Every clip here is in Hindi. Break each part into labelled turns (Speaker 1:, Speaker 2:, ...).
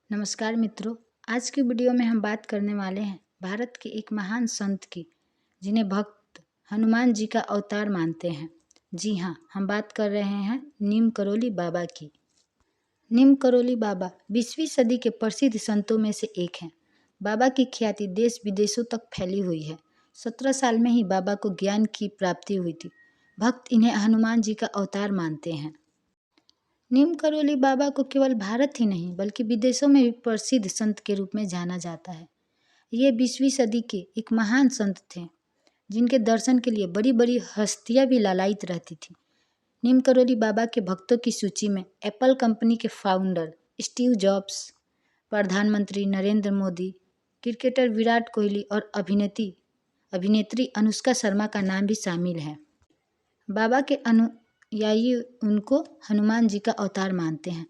Speaker 1: नमस्कार मित्रों। आज की वीडियो में हम बात करने वाले हैं भारत के एक महान संत की, जिन्हें भक्त हनुमान जी का अवतार मानते हैं। जी हाँ, हम बात कर रहे हैं नीम करोली बाबा की। नीम करोली बाबा 20वीं सदी के प्रसिद्ध संतों में से एक हैं। बाबा की ख्याति देश विदेशों तक फैली हुई है। 17 साल में ही बाबा को ज्ञान की प्राप्ति हुई थी। भक्त इन्हें हनुमान जी का अवतार मानते हैं। नीम करोली बाबा को केवल भारत ही नहीं बल्कि विदेशों में भी प्रसिद्ध संत के रूप में जाना जाता है। ये 20वीं सदी के एक महान संत थे, जिनके दर्शन के लिए बड़ी बड़ी हस्तियां भी लालायित रहती थी। नीम करोली बाबा के भक्तों की सूची में एप्पल कंपनी के फाउंडर स्टीव जॉब्स, प्रधानमंत्री नरेंद्र मोदी, क्रिकेटर विराट कोहली और अभिनेत्री अनुष्का शर्मा का नाम भी शामिल है। बाबा के अनुयायी उनको हनुमान जी का अवतार मानते हैं।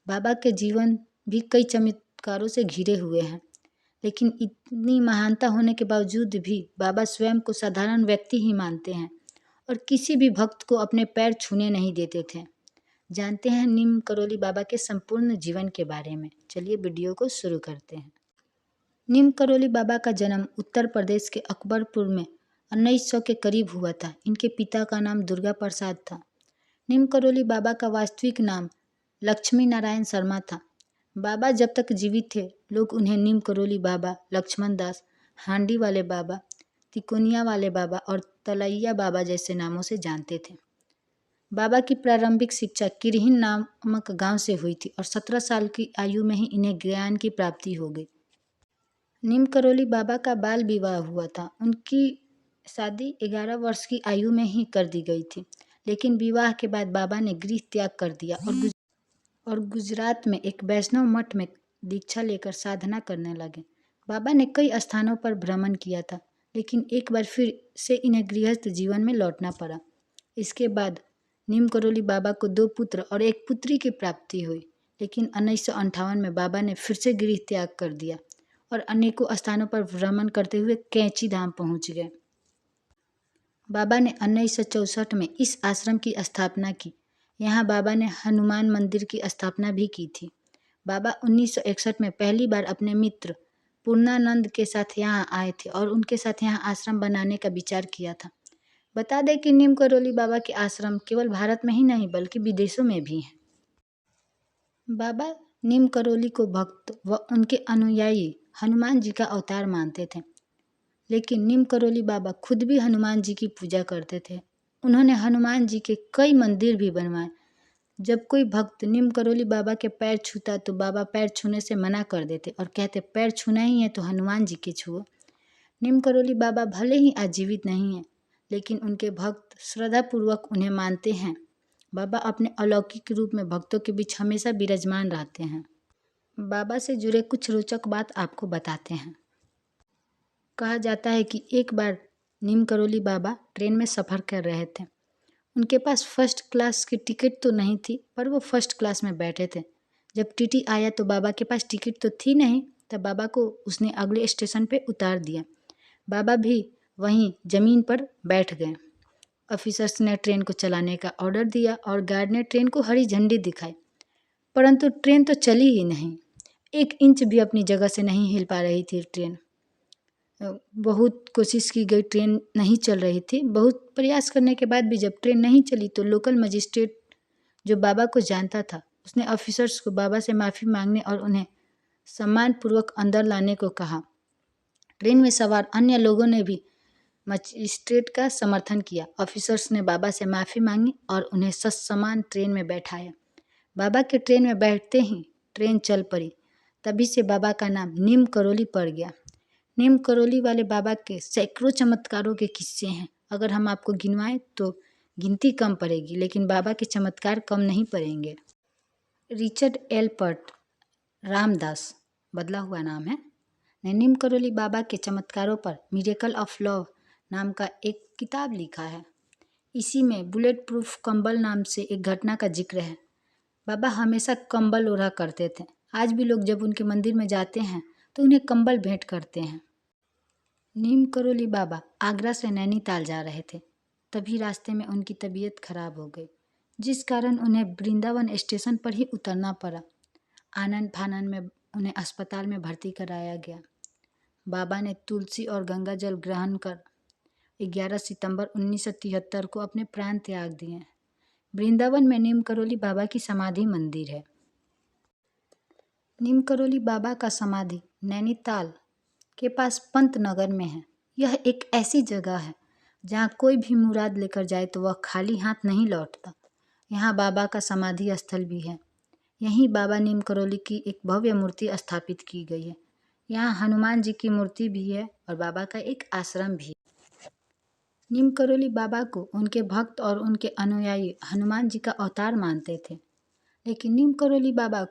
Speaker 1: बाबा के जीवन भी कई चमत्कारों से घिरे हुए हैं, लेकिन इतनी महानता होने के बावजूद भी बाबा स्वयं को साधारण व्यक्ति ही मानते हैं और किसी भी भक्त को अपने पैर छूने नहीं देते थे। जानते हैं नीम करोली बाबा के संपूर्ण जीवन के बारे में। चलिए वीडियो को शुरू करते हैं। नीम करोली बाबा का जन्म उत्तर प्रदेश के अकबरपुर में 1900 के करीब हुआ था। इनके पिता का नाम दुर्गा प्रसाद था। नीम करोली बाबा का वास्तविक नाम लक्ष्मी नारायण शर्मा था। बाबा जब तक जीवित थे, लोग उन्हें नीम करोली बाबा, लक्ष्मण दास, हांडी वाले बाबा, तिकोनिया वाले बाबा और तलैया बाबा जैसे नामों से जानते थे। बाबा की प्रारंभिक शिक्षा किरहिन नामक गांव से हुई थी और 17 साल की आयु में ही इन्हें ज्ञान की प्राप्ति हो गई। नीम करोली बाबा का बाल विवाह हुआ था। उनकी शादी 11 वर्ष की आयु में ही कर दी गई थी, लेकिन विवाह के बाद बाबा ने गृह त्याग कर दिया और गुजरात में एक वैष्णव मठ में दीक्षा लेकर साधना करने लगे। बाबा ने कई स्थानों पर भ्रमण किया था, लेकिन एक बार फिर से इन्हें गृहस्थ जीवन में लौटना पड़ा। इसके बाद नीम करोली बाबा को 2 पुत्र और 1 पुत्री की प्राप्ति हुई, लेकिन 1958 में बाबा ने फिर से गृह त्याग कर दिया और अनेकों स्थानों पर भ्रमण करते हुए कैंची धाम पहुंच गए। बाबा ने 1964 में इस आश्रम की स्थापना की। यहाँ बाबा ने हनुमान मंदिर की स्थापना भी की थी। बाबा 1961 में पहली बार अपने मित्र पूर्णानंद के साथ यहाँ आए थे और उनके साथ यहाँ आश्रम बनाने का विचार किया था। बता दें कि नीम करोली बाबा के आश्रम केवल भारत में ही नहीं बल्कि विदेशों में भी हैं। बाबा नीम करोली को भक्त व उनके अनुयायी हनुमान जी का अवतार मानते थे, लेकिन नीम करोली बाबा खुद भी हनुमान जी की पूजा करते थे। उन्होंने हनुमान जी के कई मंदिर भी बनवाए। जब कोई भक्त नीम करोली बाबा के पैर छूता तो बाबा पैर छूने से मना कर देते और कहते, पैर छूना ही है तो हनुमान जी के छुओ। नीम करोली बाबा भले ही आजीवित नहीं हैं, लेकिन उनके भक्त श्रद्धापूर्वक उन्हें मानते हैं। बाबा अपने अलौकिक रूप में भक्तों के बीच हमेशा विराजमान रहते हैं। बाबा से जुड़े कुछ रोचक बात आपको बताते हैं। कहा जाता है कि एक बार नीम करोली बाबा ट्रेन में सफ़र कर रहे थे। उनके पास फर्स्ट क्लास की टिकट तो नहीं थी, पर वो फर्स्ट क्लास में बैठे थे। जब टीटी आया तो बाबा के पास टिकट तो थी नहीं, तब बाबा को उसने अगले स्टेशन पे उतार दिया। बाबा भी वहीं ज़मीन पर बैठ गए। ऑफिसर्स ने ट्रेन को चलाने का ऑर्डर दिया और गार्ड ने ट्रेन को हरी झंडी दिखाई, परंतु ट्रेन तो चली ही नहीं। 1 इंच भी अपनी जगह से नहीं हिल पा रही थी ट्रेन। बहुत कोशिश की गई, ट्रेन नहीं चल रही थी। बहुत प्रयास करने के बाद भी जब ट्रेन नहीं चली तो लोकल मजिस्ट्रेट, जो बाबा को जानता था, उसने ऑफिसर्स को बाबा से माफ़ी मांगने और उन्हें सम्मानपूर्वक अंदर लाने को कहा। ट्रेन में सवार अन्य लोगों ने भी मजिस्ट्रेट का समर्थन किया। ऑफिसर्स ने बाबा से माफ़ी मांगी और उन्हें ससम्मान ट्रेन में बैठाया। बाबा के ट्रेन में बैठते ही ट्रेन चल पड़ी। तभी से बाबा का नाम नीम करोली पड़ गया। नीम करोली वाले बाबा के सैकड़ों चमत्कारों के किस्से हैं। अगर हम आपको गिनवाएं तो गिनती कम पड़ेगी, लेकिन बाबा के चमत्कार कम नहीं पड़ेंगे। रिचर्ड एल्पर्ट रामदास, बदला हुआ नाम है, ने नीम करोली बाबा के चमत्कारों पर मिरेकल ऑफ लव नाम का एक किताब लिखा है। इसी में बुलेट प्रूफ कंबल नाम से एक घटना का जिक्र है। बाबा हमेशा कंबल ओढ़ा करते थे। आज भी लोग जब उनके मंदिर में जाते हैं तो उन्हें कंबल भेंट करते हैं। नीम करोली बाबा आगरा से नैनीताल जा रहे थे। तभी रास्ते में उनकी तबीयत खराब हो गई, जिस कारण उन्हें वृंदावन स्टेशन पर ही उतरना पड़ा। आनन फानन में उन्हें अस्पताल में भर्ती कराया गया। बाबा ने तुलसी और गंगा जल ग्रहण कर 11 सितंबर 1973 को अपने प्राण त्याग दिए। वृंदावन में नीम करोली बाबा की समाधि मंदिर है। नीम करोली बाबा का समाधि नैनीताल के पास पंत नगर में है। यह एक ऐसी जगह है जहाँ कोई भी मुराद लेकर जाए तो वह खाली हाथ नहीं लौटता। यहाँ बाबा का समाधि स्थल भी है। यहीं बाबा नीम करोली की एक भव्य मूर्ति स्थापित की गई है। यहाँ हनुमान जी की मूर्ति भी है और बाबा का एक आश्रम भी है। नीम करोली बाबा को उनके भक्त और उनके अनुयायी हनुमान जी का अवतार मानते थे, लेकिन नीम करोली बाबा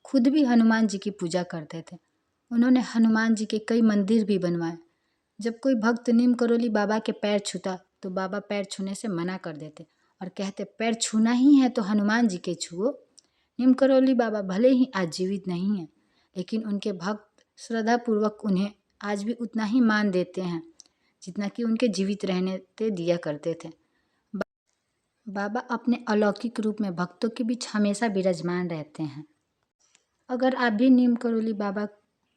Speaker 1: खुद भी हनुमान जी की पूजा करते थे। उन्होंने हनुमान जी के कई मंदिर भी बनवाए। जब कोई भक्त नीम करोली बाबा के पैर छूता तो बाबा पैर छूने से मना कर देते और कहते, पैर छूना ही है तो हनुमान जी के छुओ। नीम करोली बाबा भले ही आज जीवित नहीं हैं, लेकिन उनके भक्त श्रद्धापूर्वक उन्हें आज भी उतना ही मान देते हैं जितना कि उनके जीवित रहने ते दिया करते थे। बाबा अपने अलौकिक रूप में भक्तों के बीच हमेशा विराजमान रहते हैं। अगर आप भी नीम करोली बाबा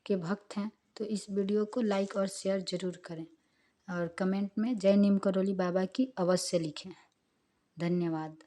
Speaker 1: के भक्त हैं तो इस वीडियो को लाइक और शेयर ज़रूर करें और कमेंट में जय नीम करोली बाबा की अवश्य लिखें। धन्यवाद।